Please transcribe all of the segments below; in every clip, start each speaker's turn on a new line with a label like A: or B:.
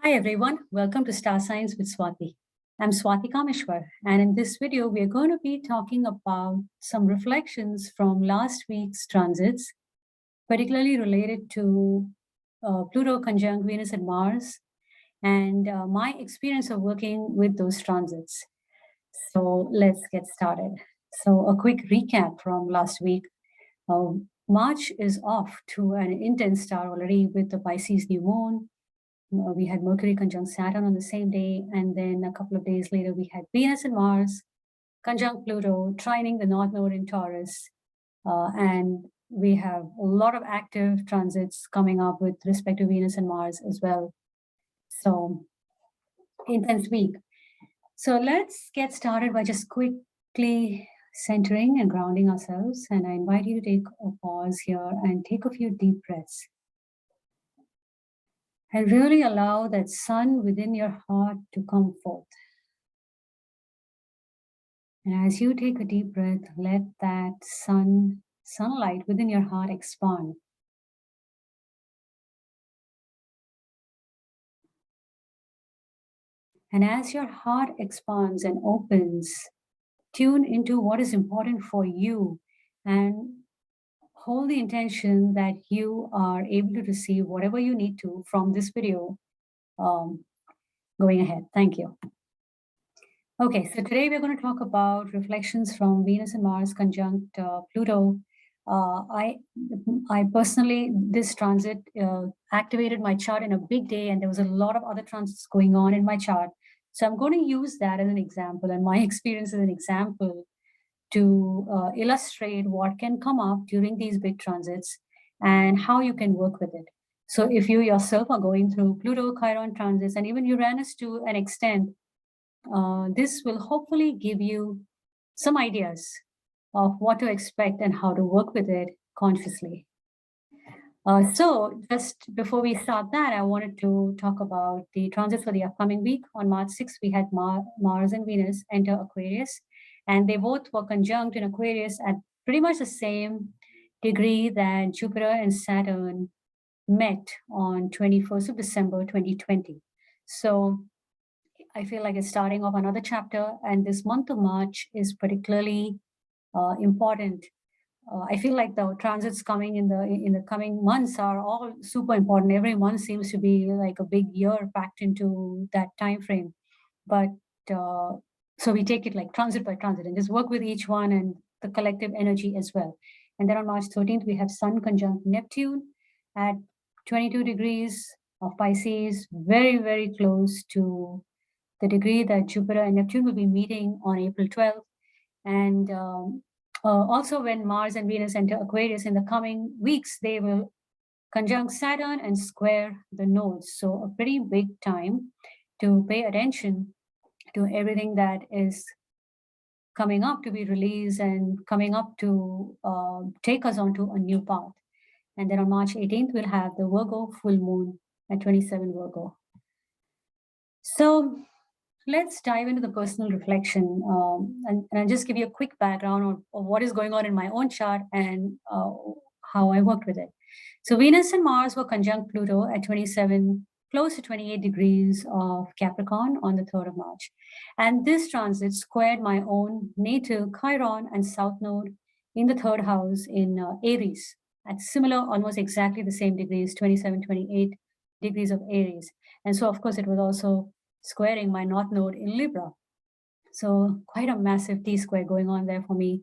A: Hi everyone, welcome to Star Science with Swati. I'm Swati Kameshwar, and in this video, we are going to be talking about some reflections from last week's transits, particularly related to Pluto conjunct Venus and Mars, and my experience of working with those transits. So let's get started. So, a quick recap from last week. March is off to an intense start already with the Pisces new moon. We had Mercury conjunct Saturn on the same day, and then a couple of days later, we had Venus and Mars conjunct Pluto, trining the North Node in Taurus. And we have a lot of active transits coming up with respect to Venus and Mars as well. So, intense week. So, let's get started by just quickly centering and grounding ourselves. And I invite you to take a pause here and take a few deep breaths. And really allow that sun within your heart to come forth. And as you take a deep breath, let that sunlight within your heart expand. And as your heart expands and opens, tune into what is important for you and hold the intention that you are able to receive whatever you need to from this video going ahead. Thank you. Okay, so today we're going to talk about reflections from Venus and Mars conjunct Pluto. I personally, this transit activated my chart in a big day, and there was a lot of other transits going on in my chart. So I'm going to use that as an example and my experience as an example to illustrate what can come up during these big transits and how you can work with it. So if you yourself are going through Pluto, Chiron transits, and even Uranus to an extent, this will hopefully give you some ideas of what to expect and how to work with it consciously. So just before we start that, I wanted to talk about the transit for the upcoming week. On March 6th, we had Mars and Venus enter Aquarius, and they both were conjunct in Aquarius at pretty much the same degree that Jupiter and Saturn met on 21st of December 2020. So I feel like it's starting off another chapter, and this month of March is particularly important. I feel like the transits coming in the coming months are all super important. Every month seems to be like a big year packed into that time frame. But so we take it like transit by transit and just work with each one and the collective energy as well. And then on March 13th, we have Sun conjunct Neptune at 22 degrees of Pisces, very, very close to the degree that Jupiter and Neptune will be meeting on April 12th. And also when Mars and Venus enter Aquarius in the coming weeks, they will conjunct Saturn and square the nodes. So a pretty big time to pay attention to everything that is coming up to be released and coming up to take us onto a new path. And then on March 18th, we'll have the Virgo full moon at 27 Virgo. So let's dive into the personal reflection and just give you a quick background of what is going on in my own chart and how I worked with it. So Venus and Mars were conjunct Pluto at 27, close to 28 degrees of Capricorn on the 3rd of March. And this transit squared my own natal Chiron and South Node in the 3rd house in Aries at similar, almost exactly the same degrees, 27, 28 degrees of Aries. And so, of course, it was also squaring my North Node in Libra. So quite a massive T-square going on there for me.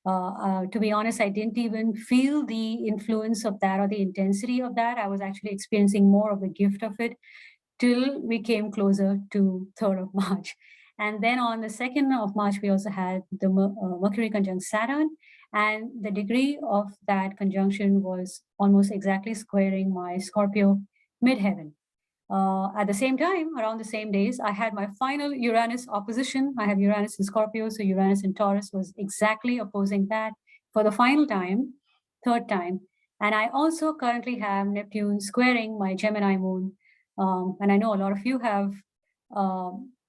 A: To be honest, I didn't even feel the influence of that or the intensity of that. I was actually experiencing more of the gift of it till we came closer to 3rd of March. And then on the 2nd of March, we also had the Mercury conjunct Saturn. And the degree of that conjunction was almost exactly squaring my Scorpio midheaven. At the same time, around the same days, I had my final Uranus opposition. I have Uranus in Scorpio, so Uranus in Taurus was exactly opposing that for the final time, 3rd time. And I also currently have Neptune squaring my Gemini moon. And I know a lot of you have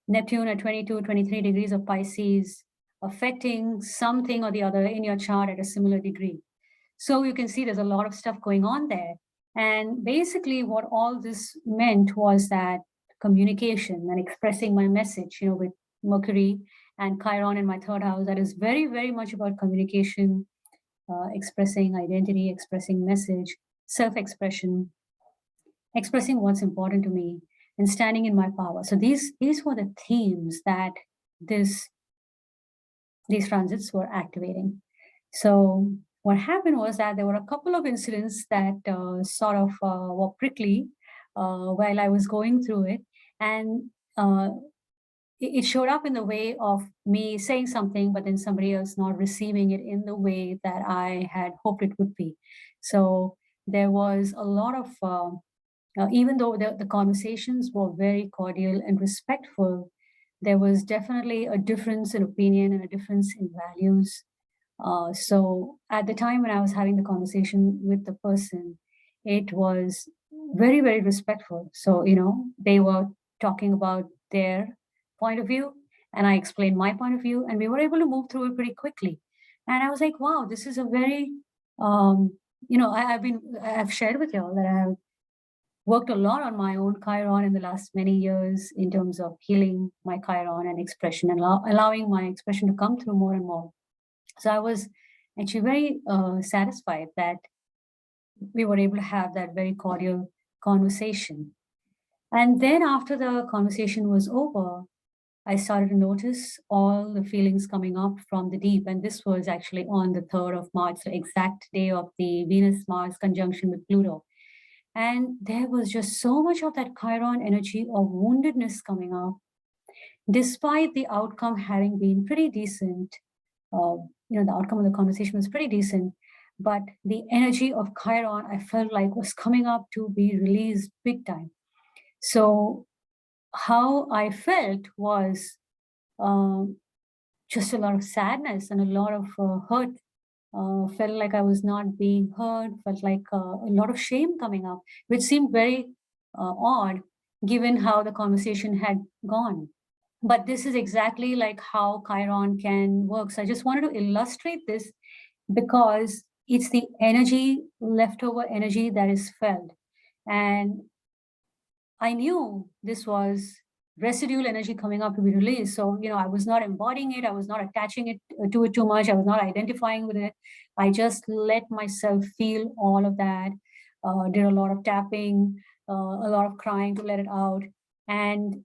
A: Neptune at 22, 23 degrees of Pisces affecting something or the other in your chart at a similar degree. So you can see there's a lot of stuff going on there. And basically what all this meant was that communication and expressing my message, with Mercury and Chiron in my third house. That is very, very much about communication, expressing identity, expressing message, self-expression, expressing what's important to me, and standing in my power. So these were the themes that this these transits were activating. So what happened was that there were a couple of incidents that sort of were prickly while I was going through it, and uh, it showed up in the way of me saying something, but then somebody else not receiving it in the way that I had hoped it would be. So there was a lot of even though the conversations were very cordial and respectful, there was definitely a difference in opinion and a difference in values. So at the time when I was having the conversation with the person, it was very, very respectful. So, they were talking about their point of view, and I explained my point of view, and we were able to move through it pretty quickly. And I was like, wow, this is a very, I've shared with y'all that I have worked a lot on my own Chiron in the last many years in terms of healing my Chiron and expression and allowing my expression to come through more and more. So I was actually very satisfied that we were able to have that very cordial conversation. And then after the conversation was over, I started to notice all the feelings coming up from the deep. And this was actually on the 3rd of March, the exact day of the Venus Mars conjunction with Pluto. And there was just so much of that Chiron energy of woundedness coming up, despite the outcome having been pretty decent. The outcome of the conversation was pretty decent, but the energy of Chiron, I felt like, was coming up to be released big time. So how I felt was just a lot of sadness and a lot of hurt. Felt like I was not being heard, felt like a lot of shame coming up, which seemed very odd given how the conversation had gone. But this is exactly like how Chiron can work. So I just wanted to illustrate this because it's the energy, leftover energy that is felt. And I knew this was residual energy coming up to be released. So, I was not embodying it. I was not attaching it to it too much. I was not identifying with it. I just let myself feel all of that. Did a lot of tapping, a lot of crying to let it out. And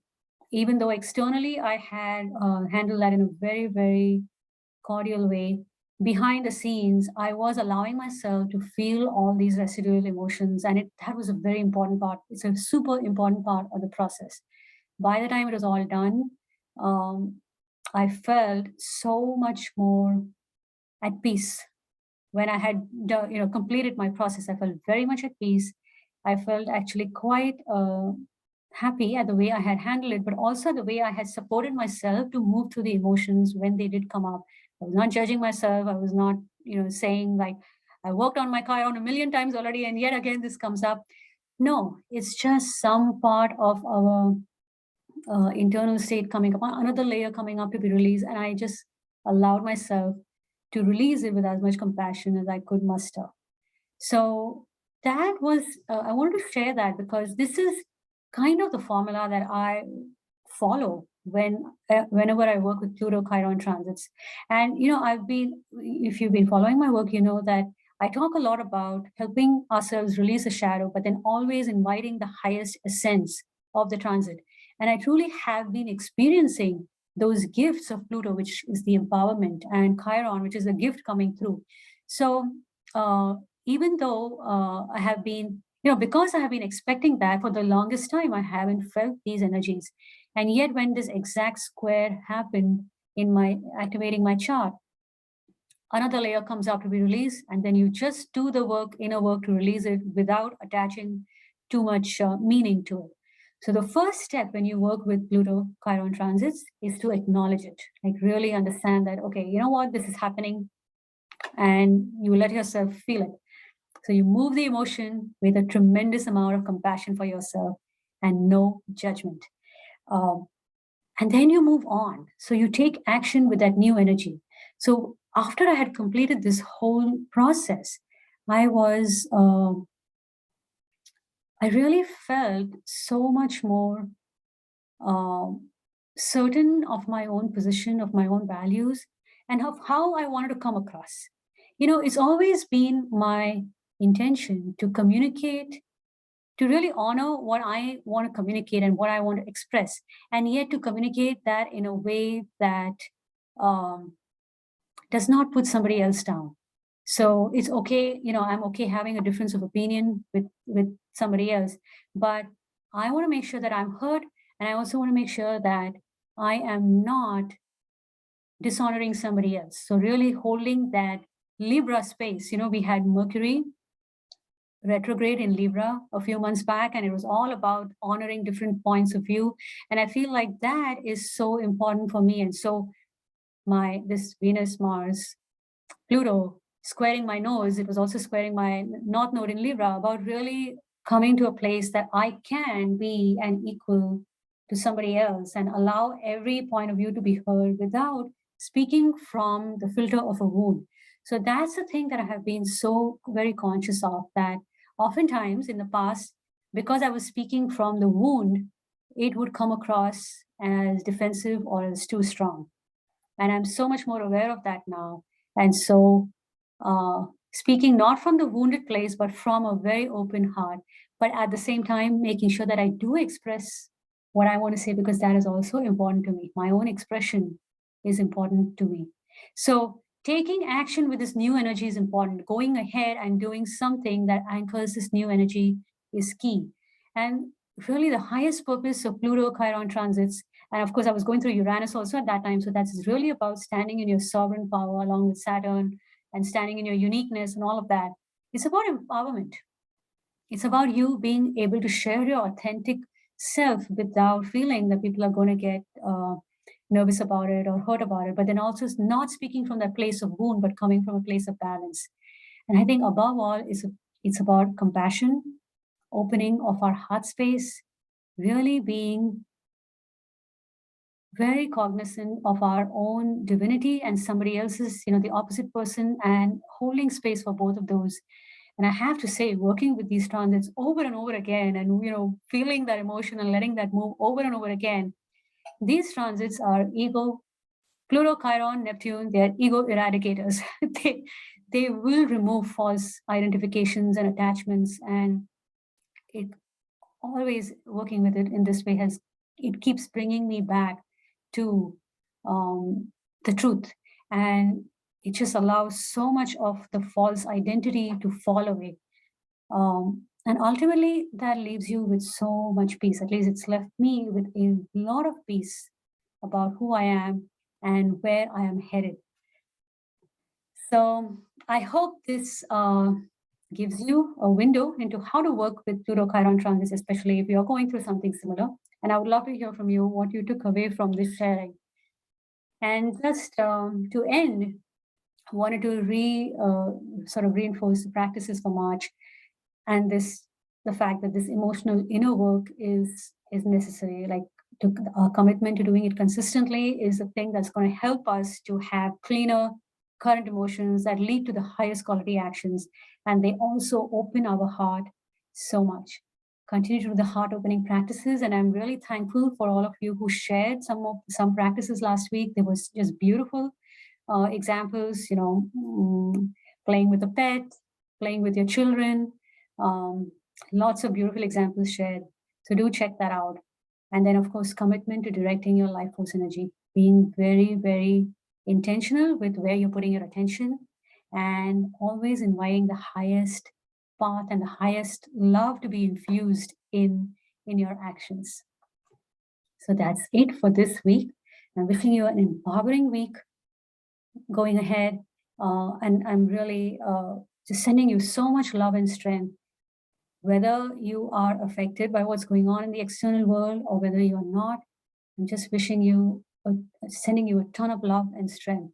A: even though externally I had handled that in a very, very cordial way, behind the scenes, I was allowing myself to feel all these residual emotions. And that was a very important part. It's a super important part of the process. By the time it was all done, I felt so much more at peace. When I had completed my process, I felt very much at peace. I felt actually quite happy at the way I had handled it, but also the way I had supported myself to move through the emotions when they did come up. I was not judging myself. I was not, saying like, I worked on my Chiron a million times already, and yet again this comes up. No, it's just some part of our internal state coming up, another layer coming up to be released, and I just allowed myself to release it with as much compassion as I could muster. So that was, I wanted to share that because this is kind of the formula that I follow whenever I work with Pluto Chiron transits. And, if you've been following my work, you know that I talk a lot about helping ourselves release a shadow, but then always inviting the highest essence of the transit. And I truly have been experiencing those gifts of Pluto, which is the empowerment, and Chiron, which is a gift coming through. So even though I have been, because I have been expecting that for the longest time, I haven't felt these energies. And yet when this exact square happened in my activating my chart, another layer comes out to be released, and then you just do the work, inner work, to release it without attaching too much meaning to it. So the first step when you work with Pluto Chiron transits is to acknowledge it, like really understand that, okay, you know what, this is happening, and you let yourself feel it. So you move the emotion with a tremendous amount of compassion for yourself and no judgment. And then you move on. So you take action with that new energy. So after I had completed this whole process, I really felt so much more certain of my own position, of my own values, and of how I wanted to come across. It's always been my intention to communicate, to really honor what I want to communicate and what I want to express, and yet to communicate that in a way that um, does not put somebody else down. So it's okay, I'm okay having a difference of opinion with somebody else, but I want to make sure that I'm heard, and I also want to make sure that I am not dishonoring somebody else. So really holding that Libra space. We had Mercury retrograde in Libra a few months back, and it was all about honoring different points of view. And I feel like that is so important for me. And so this Venus, Mars, Pluto squaring my nose, it was also squaring my North Node in Libra, about really coming to a place that I can be an equal to somebody else and allow every point of view to be heard without speaking from the filter of a wound. So that's the thing that I have been so very conscious of, that oftentimes in the past, because I was speaking from the wound, it would come across as defensive or as too strong. And I'm so much more aware of that now. And so, speaking not from the wounded place, but from a very open heart, but at the same time, making sure that I do express what I want to say, because that is also important to me. My own expression is important to me. So, taking action with this new energy is important. Going ahead and doing something that anchors this new energy is key. And really, the highest purpose of Pluto Chiron transits, and of course, I was going through Uranus also at that time. So that's really about standing in your sovereign power along with Saturn, and standing in your uniqueness and all of that. It's about empowerment. It's about you being able to share your authentic self without feeling that people are going to get nervous about it or hurt about it. But then also not speaking from that place of wound, but coming from a place of balance. And I think above all, it's about compassion, opening of our heart space, really being very cognizant of our own divinity and somebody else's, the opposite person, and holding space for both of those. And I have to say, working with these transits over and over again, and feeling that emotion and letting that move over and over again, these transits are ego, Pluto, Chiron, Neptune, they are ego eradicators. they will remove false identifications and attachments, and it always working with it in this way it keeps bringing me back to the truth, and it just allows so much of the false identity to fall away, and ultimately that leaves you with so much peace. At least it's left me with a lot of peace about who I am and where I am headed. So I hope this gives you a window into how to work with Pluto Chiron transits, especially if you're going through something similar. And I would love to hear from you what you took away from this sharing. And just to end, I wanted to sort of reinforce the practices for March, and the fact that this emotional inner work is necessary. Like our commitment to doing it consistently is the thing that's going to help us to have cleaner current emotions that lead to the highest quality actions, and they also open our heart so much. Continue to do the heart opening practices, and I'm really thankful for all of you who shared some practices last week. They was just beautiful examples, playing with a pet, playing with your children, lots of beautiful examples shared. So do check that out. And then, of course, commitment to directing your life force energy, being very, very intentional with where you're putting your attention, and always inviting the highest path and the highest love to be infused in your actions. So that's it for this week. I'm wishing you an empowering week going ahead. And I'm really just sending you so much love and strength, whether you are affected by what's going on in the external world or whether you're not. I'm just wishing you, sending you a ton of love and strength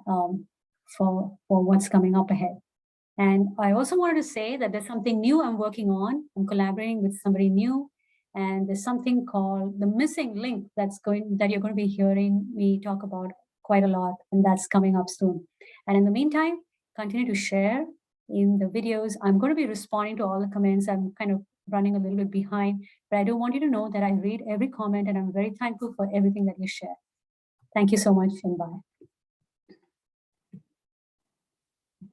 A: for what's coming up ahead. And I also wanted to say that there's something new I'm working on. I'm collaborating with somebody new, and there's something called the missing link that you're going to be hearing me talk about quite a lot, and that's coming up soon. And in the meantime, continue to share in the videos. I'm going to be responding to all the comments. I'm kind of running a little bit behind, but I do want you to know that I read every comment and I'm very thankful for everything that you share. Thank you so much and bye.